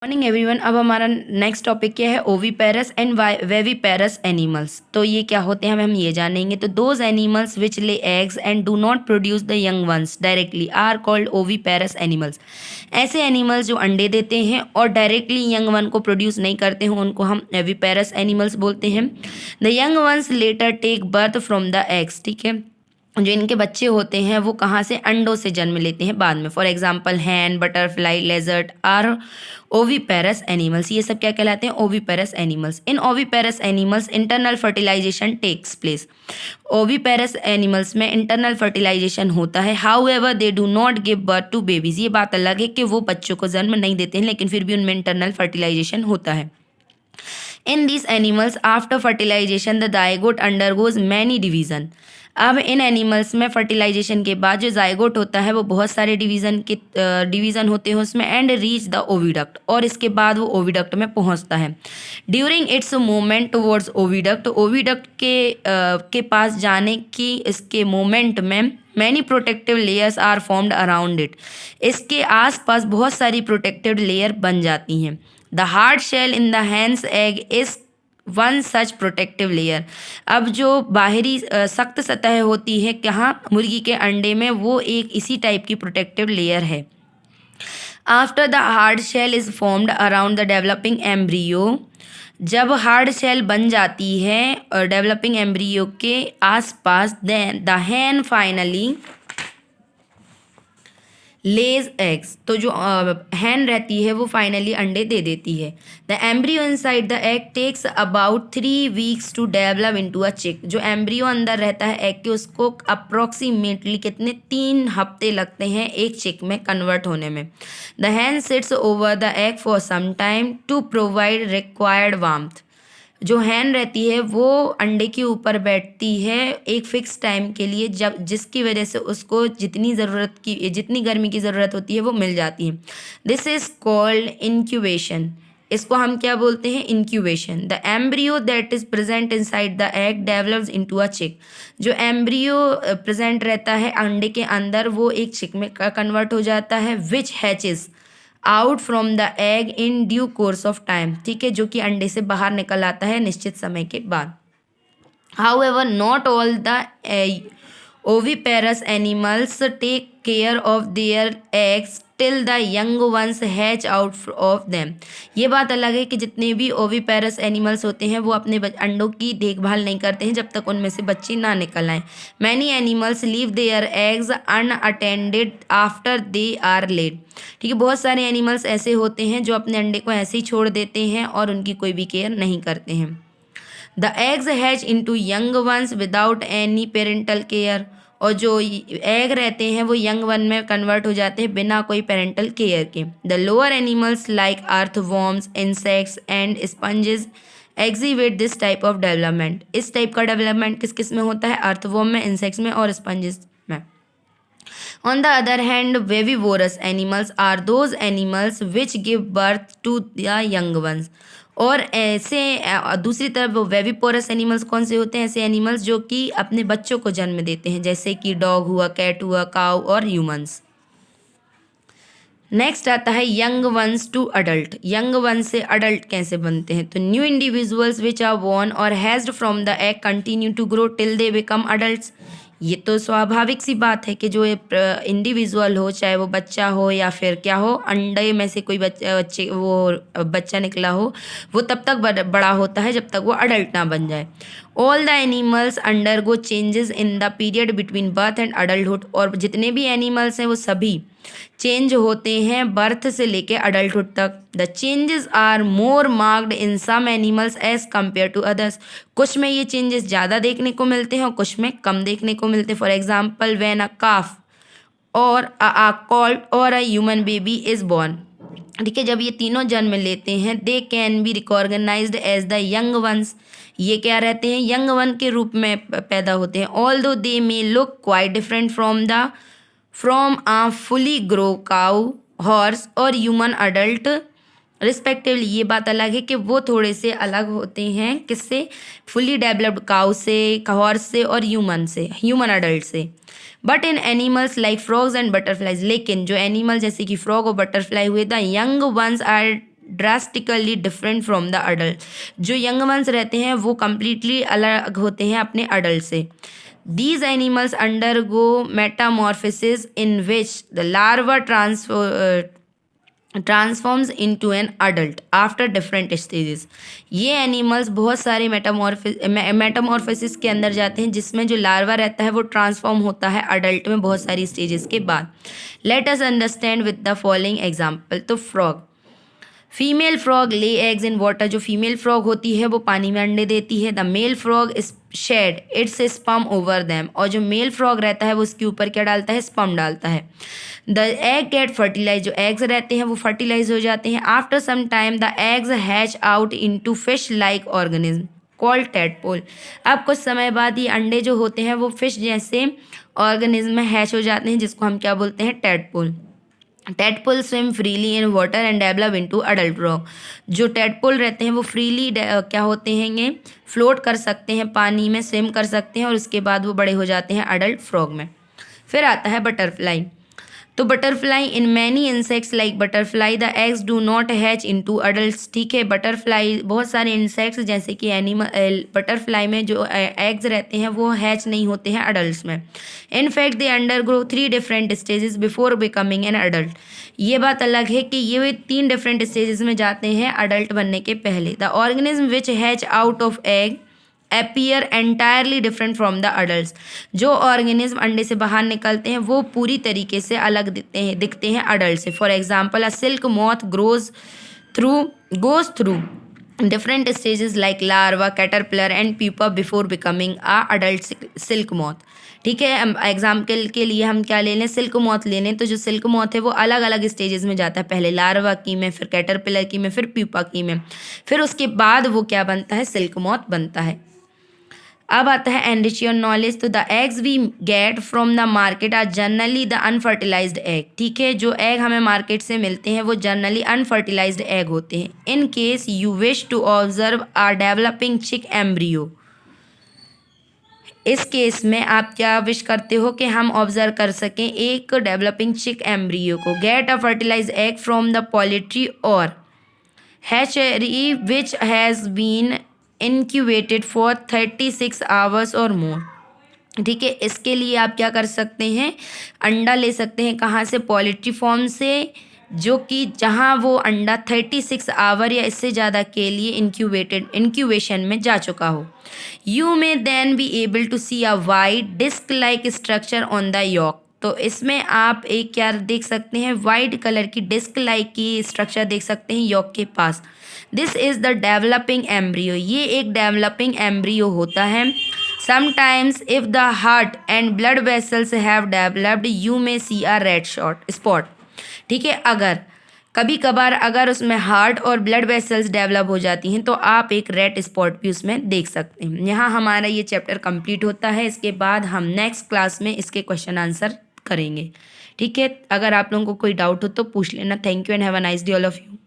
Morning everyone. अब हमारा next topic क्या है? Oviparous and viviparous animals. तो ये क्या होते हैं हम ये जानेंगे। तो those animals which lay eggs and do not produce the young ones directly are called oviparous animals. ऐसे एनिमल्स जो अंडे देते हैं और डायरेक्टली यंग वन को प्रोड्यूस नहीं करते हैं उनको हम एविपेरस एनिमल्स बोलते हैं। The young ones later take birth from the eggs. ठीक है, जो इनके बच्चे होते हैं वो कहाँ से? अंडों से जन्म लेते हैं बाद में। For example hen, butterfly, lizard are oviparous animals. ये सब क्या कहलाते हैं? Oviparous animals. In oviparous animals internal fertilisation takes place. Oviparous animals में इंटरनल फर्टिलाइजेशन होता है। However they do not give birth to babies. ये बात अलग है कि वो बच्चों को जन्म नहीं देते हैं, लेकिन फिर भी उनमें इंटरनल फर्टिलाइजेशन होता है। In these animals, after fertilization, the zygote undergoes many division. अब इन एनिमल्स में फर्टिलाइजेशन के बाद जो जाइगोट होता है वो बहुत सारे डिवीज़न होते हैं उसमें, एंड रीच द ओविडक्ट, और इसके बाद वो ओविडक्ट में पहुंचता है। During its movement towards oviduct, oviduct के पास जाने की इसके मोमेंट में many protective layers are formed around it. इसके आसपास बहुत सारी प्रोटेक्टिव लेयर बन जाती हैं। The hard shell in the hen's egg is one such protective layer. अब जो बाहरी सख्त सतह होती है कहाँ? मुर्गी के अंडे में, वो एक इसी टाइप की प्रोटेक्टिव लेयर है। After the hard shell is formed around the developing embryo, जब हार्ड शेल बन जाती है डेवलपिंग एम्ब्रियो के आसपास, the hen finally lays eggs. तो जो हैन रहती है वो फाइनली अंडे दे देती है। The embryo inside the egg takes about 3 weeks to develop into a chick. जो एम्ब्रियो अंदर रहता है एग के, उसको अप्रोक्सीमेटली कितने 3 हफ्ते लगते हैं एक चिक में कन्वर्ट होने में। The hen sits over the egg for some time to provide required warmth. जो हैन रहती है वो अंडे के ऊपर बैठती है एक फिक्स टाइम के लिए, जब जिसकी वजह से उसको जितनी गर्मी की ज़रूरत होती है वो मिल जाती है। This is called incubation. इसको हम क्या बोलते हैं? Incubation. The embryo that is present inside the egg develops into a chick. जो एम्ब्रियो प्रेजेंट रहता है अंडे के अंदर वो एक चिक में कन्वर्ट हो जाता है, which hatches out from the egg in due course of time. ठीक है, जो कि अंडे से बाहर निकल आता है निश्चित समय के बाद। However, not all the oviparous animals take care of their eggs till the young ones hatch out of them. ये बात अलग है कि जितने भी ओविपेरस एनिमल्स होते हैं वो अपने अंडों की देखभाल नहीं करते हैं जब तक उनमें से बच्चे ना निकल आएँ। Many animals leave their eggs unattended after they are laid. ठीक है, बहुत सारे एनिमल्स ऐसे होते हैं जो अपने अंडे को ऐसे ही छोड़ देते हैं और उनकी कोई भी केयर नहीं करते हैं। The eggs hatch into young ones without any parental care. और जो एग रहते हैं वो यंग वन में कन्वर्ट हो जाते हैं बिना कोई पेरेंटल केयर के। The lower animals like earthworms, insects and sponges exhibit this type of development. इस टाइप का डेवलपमेंट किस किस में होता है? अर्थवॉर्म में, इंसेक्ट्स में और स्पंजेस में। On the other hand, vivivorous animals are those animals which give birth to the young ones. और ऐसे दूसरी तरफ वेविपोरस एनिमल्स कौन से होते हैं? ऐसे एनिमल्स जो कि अपने बच्चों को जन्म देते हैं, जैसे कि डॉग हुआ, कैट हुआ, काउ और ह्यूमंस। नेक्स्ट आता है young ones to adult. Young one से अडल्ट कैसे बनते हैं? तो new individuals which are born और hatched from the egg continue to grow till they become adults. ये तो स्वाभाविक सी बात है कि जो इंडिविजुअल हो, चाहे वो बच्चा हो या फिर क्या हो, अंडे में से कोई बच्चा निकला हो, वो तब तक बड़ा होता है जब तक वो अडल्ट ना बन जाए। All the animals undergo changes in the period between birth and adulthood. और जितने भी एनिमल्स हैं वो सभी चेंज होते हैं बर्थ से लेके अडल्टहुड तक। The changes are more marked in some animals as compare to others. कुछ में ये चेंजेस ज़्यादा देखने को मिलते हैं और कुछ में कम देखने को मिलते हैं। For example, when a calf और अ कॉल्ड और a human baby is born. ठीक है, जब ये तीनों जन्म लेते हैं, they can be recognised as the young ones. ये क्या रहते हैं? यंग वन के रूप में पैदा होते हैं। Although they may look quite different from a fully grow cow, horse और ह्यूमन अडल्ट रिस्पेक्टिवली। ये बात अलग है कि वो थोड़े से अलग होते हैं किससे? फुली डेवलप्ड काउ से, हॉर्स से और ह्यूमन अडल्ट से। But in animals like frogs and butterflies, लेकिन जो एनिमल जैसे कि फ्रॉग और बटरफ्लाई हुए, the young ones are drastically different from the adult. जो यंग वंस रहते हैं वो कम्प्लीटली अलग होते हैं अपने अडल्ट से। These animals undergo metamorphosis in which the larva transforms into an adult after different stages. ये एनिमल्स बहुत सारे मेटामॉर्फोसिस के अंदर जाते हैं जिसमें जो लार्वा रहता है वो ट्रांसफॉर्म होता है अडल्ट में बहुत सारी स्टेजेस के बाद। Let us understand with the following example. तो frog, female frog lay eggs in water. जो फीमेल फ्रॉग होती है वो पानी में अंडे देती है। The male frog shed its sperm over them. और जो मेल फ्रॉग रहता है वो उसके ऊपर क्या डालता है, स्पर्म डालता है। द एग गेट फर्टिलाइज, जो एग्स रहते हैं वो फर्टिलाइज हो जाते हैं। After some time the eggs hatch out into fish like organism called tadpole. अब कुछ समय बाद ये अंडे जो होते हैं वो फिश जैसे ऑर्गेनिज्म में हैच हो जाते हैं जिसको हम क्या बोलते हैं, tadpole. Tadpole swim freely in water and develop into adult frog. जो टैडपोल रहते हैं वो फ्रीली क्या होते हैं, ये फ्लोट कर सकते हैं, पानी में स्विम कर सकते हैं और उसके बाद वो बड़े हो जाते हैं अडल्ट फ्रॉग में। फिर आता है बटरफ्लाई। तो butterfly in many insects like butterfly the eggs do not hatch into adults. ठीक है, बटरफ्लाई बहुत सारे इंसेक्ट्स जैसे कि एनिमल बटरफ्लाई में जो एग्स रहते हैं वो हैच नहीं होते हैं अडल्ट्स में। In fact they undergo 3 different stages before becoming an adult. ये बात अलग है कि ये 3 डिफरेंट स्टेजेस में जाते हैं अडल्ट बनने के पहले। The organism which hatch out of egg appear entirely different from the adult. जो ऑर्गेनिज्म अंडे से बाहर निकलते हैं वो पूरी तरीके से अलग दिखते हैं अडल्ट से। For example, a silk moth goes through different stages like larva, caterpillar and pupa before becoming a adult silk moth. ठीक है, एग्जाम्पल के लिए हम क्या ले लें, सिल्क मॉथ ले लें। तो जो सिल्क मॉथ है वो अलग अलग स्टेजेस में जाता है, पहले लार्वा की में, फिर कैटरपिलर की में, फिर प्यूपा की में, फिर उसके बाद वो क्या बनता है, सिल्क मॉथ बनता है। अब आता है एनरिच योर नॉलेज। तो the eggs we get from the market are generally the unfertilised egg. ठीक है, जो एग हमें मार्केट से मिलते हैं वो जनरली अनफर्टिलाइज्ड एग होते हैं। In case you wish to observe are developing chick embryo. इस केस में आप क्या विश करते हो कि हम ऑब्जर्व कर सकें एक डेवलपिंग चिक एम्ब्रियो को। Get a fertilised egg from the poultry और hatchery which has been incubated for 36 hours और मोर। ठीक है, इसके लिए आप क्या कर सकते हैं, अंडा ले सकते हैं, कहाँ से, पोल्ट्री फॉर्म से, जो कि जहाँ वो अंडा 36 आवर या इससे ज़्यादा के लिए इंक्यूबेशन में जा चुका हो। You may then be able to see a white disc like structure on the yolk. तो इसमें आप एक क्या देख सकते हैं, वाइट कलर की डिस्क लाइक की स्ट्रक्चर देख सकते हैं यॉक के पास। This is the developing embryo. ये एक डेवलपिंग एम्ब्रियो होता है। Sometimes if the heart and blood vessels have developed you may see a red spot. ठीक है, अगर कभी कभार अगर उसमें हार्ट और ब्लड वेसल्स डेवलप हो जाती हैं तो आप एक रेड स्पॉट भी उसमें देख सकते हैं। यहाँ हमारा ये चैप्टर कंप्लीट होता है। इसके बाद हम नेक्स्ट क्लास में इसके क्वेश्चन आंसर करेंगे। ठीक है, अगर आप लोगों को कोई डाउट हो तो पूछ लेना। Thank you and have a nice day all of you.